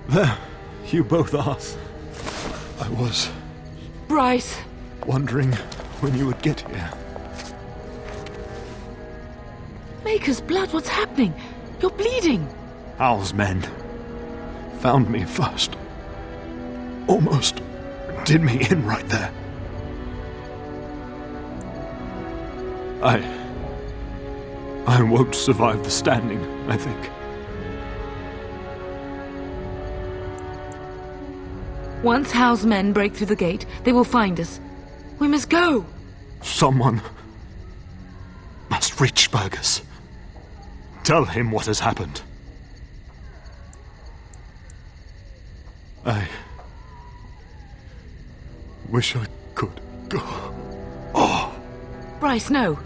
There, you both are. I was Bryce! wondering when you would get here. Maker's blood, what's happening? You're bleeding! Hal's men found me first. Almost did me in right there. I won't survive the standing, I think. Once Hal's men break through the gate, they will find us. We must go! Someone must reach Fergus. Tell him what has happened. I wish I could go. Oh. Bryce, no.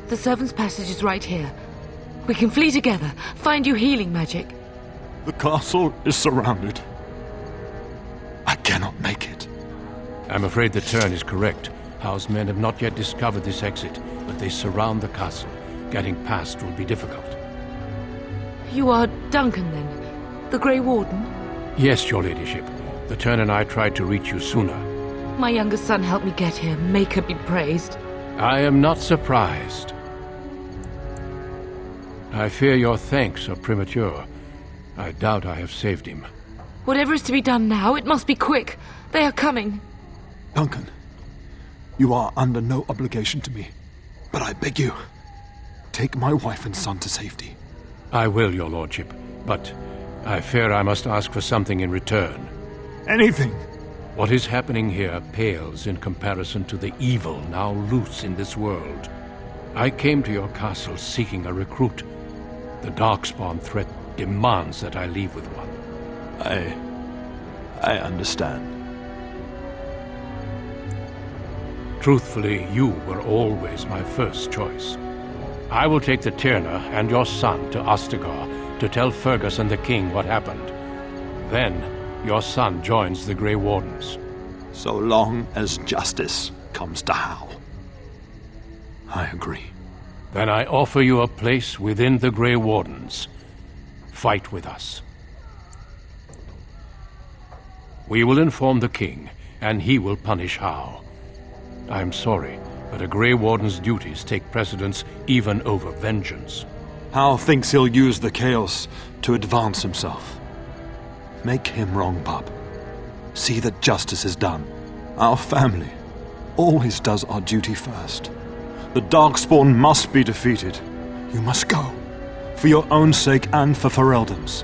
The servants' passage is right here. We can flee together, find you healing magic. The castle is surrounded. I cannot make it. I'm afraid the turn is correct. Hal's men have not yet discovered this exit, but they surround the castle. Getting past will be difficult. You are Duncan, then? The Grey Warden? Yes, your ladyship. The turn and I tried to reach you sooner. My youngest son helped me get here. Maker be praised. I am not surprised. I fear your thanks are premature. I doubt I have saved him. Whatever is to be done now, it must be quick. They are coming. Duncan, you are under no obligation to me, but I beg you, take my wife and son to safety. I will, your lordship, but I fear I must ask for something in return. Anything! What is happening here pales in comparison to the evil now loose in this world. I came to your castle seeking a recruit. The Darkspawn threat demands that I leave with one. I understand. Truthfully, you were always my first choice. I will take the Tyrna and your son to Ostagar to tell Fergus and the king what happened. Then, your son joins the Grey Wardens. So long as justice comes to Hal. I agree. Then I offer you a place within the Grey Wardens. Fight with us. We will inform the king, and he will punish Hal. I'm sorry, but a Grey Warden's duties take precedence even over vengeance. Hal thinks he'll use the chaos to advance himself. Make him wrong, pup. See that justice is done. Our family always does our duty first. The Darkspawn must be defeated. You must go. For your own sake and for Ferelden's.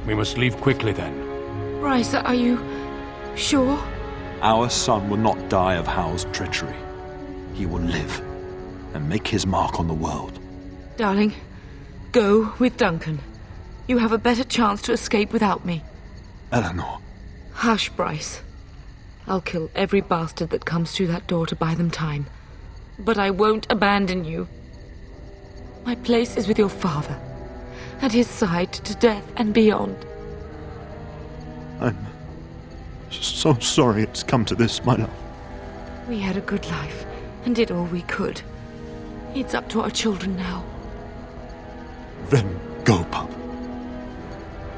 We must leave quickly then. Bryce, are you sure? Our son will not die of Hal's treachery. He will live and make his mark on the world. Darling, go with Duncan. You have a better chance to escape without me. Eleanor. Hush, Bryce. I'll kill every bastard that comes through that door to buy them time. But I won't abandon you. My place is with your father. At his side to death and beyond. I'm so sorry it's come to this, my love. We had a good life and did all we could. It's up to our children now. Then go, pup.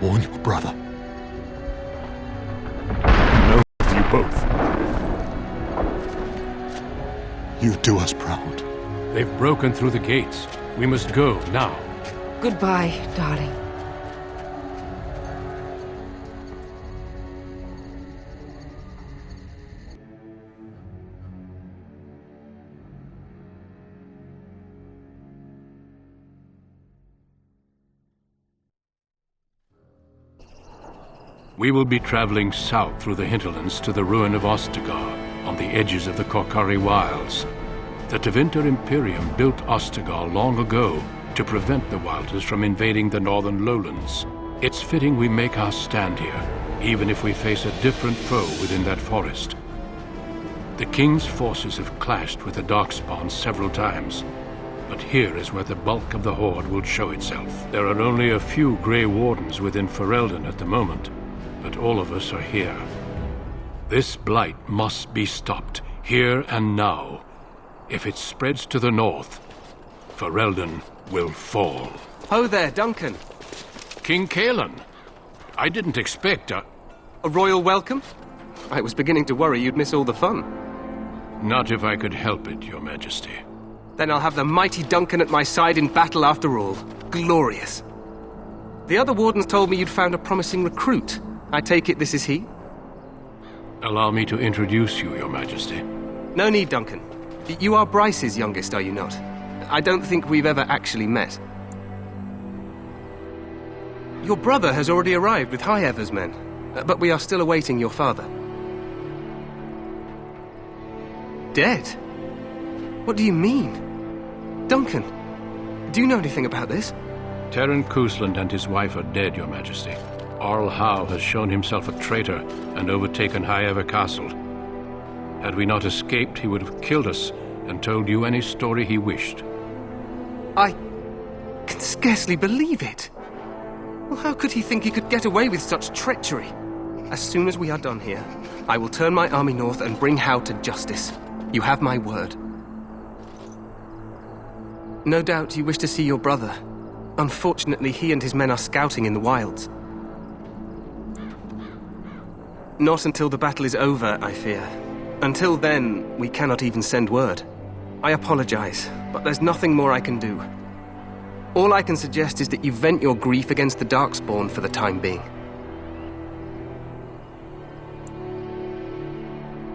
Warn your brother. I know of you both. You do us proud. They've broken through the gates. We must go now. Goodbye, darling. We will be traveling south through the hinterlands to the ruin of Ostagar, on the edges of the Korcari Wilds. The Tevinter Imperium built Ostagar long ago to prevent the Wilders from invading the northern lowlands. It's fitting we make our stand here, even if we face a different foe within that forest. The King's forces have clashed with the Darkspawn several times, but here is where the bulk of the Horde will show itself. There are only a few Grey Wardens within Ferelden at the moment, but all of us are here. This blight must be stopped, here and now. If it spreads to the north, Ferelden will fall. Ho there, Duncan. King Cailan. I didn't expect A royal welcome? I was beginning to worry you'd miss all the fun. Not if I could help it, Your Majesty. Then I'll have the mighty Duncan at my side in battle after all. Glorious. The other wardens told me you'd found a promising recruit. I take it this is he? Allow me to introduce you, Your Majesty. No need, Duncan. You are Bryce's youngest, are you not? I don't think we've ever actually met. Your brother has already arrived with High Ever's men, but we are still awaiting your father. Dead? What do you mean? Duncan, do you know anything about this? Terran Cousland and his wife are dead, Your Majesty. Arl Howe has shown himself a traitor and overtaken High Ever Castle. Had we not escaped, he would have killed us and told you any story he wished. I can scarcely believe it. Well, how could he think he could get away with such treachery? As soon as we are done here, I will turn my army north and bring Howe to justice. You have my word. No doubt you wish to see your brother. Unfortunately, he and his men are scouting in the wilds. Not until the battle is over, I fear. Until then, we cannot even send word. I apologize, but there's nothing more I can do. All I can suggest is that you vent your grief against the Darkspawn for the time being.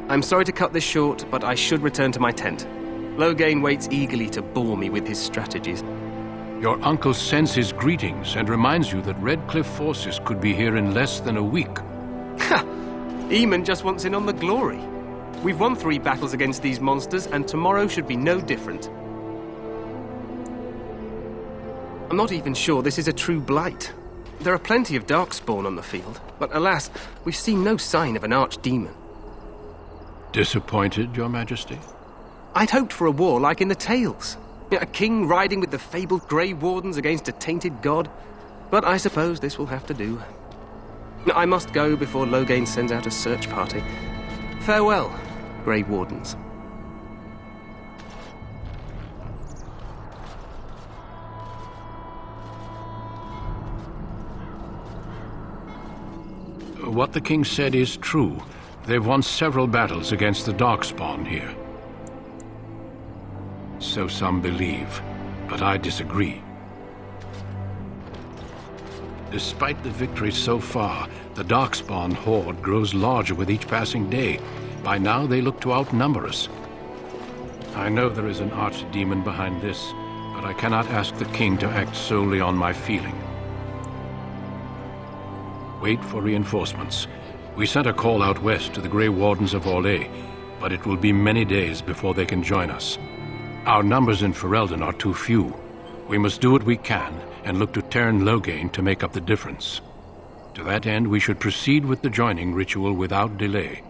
I'm sorry to cut this short, but I should return to my tent. Loghain waits eagerly to bore me with his strategies. Your uncle sends his greetings and reminds you that Redcliffe forces could be here in less than a week. Ha! Eamon just wants in on the glory. We've won 3 battles against these monsters, and tomorrow should be no different. I'm not even sure this is a true blight. There are plenty of Darkspawn on the field, but alas, we've seen no sign of an archdemon. Disappointed, Your Majesty? I'd hoped for a war like in the tales. A king riding with the fabled Grey Wardens against a tainted god. But I suppose this will have to do. I must go before Loghain sends out a search party. Farewell, Grey Wardens. What the king said is true. They've won several battles against the Darkspawn here. So some believe, but I disagree. Despite the victories so far, the Darkspawn horde grows larger with each passing day. By now, they look to outnumber us. I know there is an archdemon behind this, but I cannot ask the king to act solely on my feeling. Wait for reinforcements. We sent a call out west to the Grey Wardens of Orlais, but it will be many days before they can join us. Our numbers in Ferelden are too few. We must do what we can and look to Terran Loghain to make up the difference. To that end, we should proceed with the joining ritual without delay.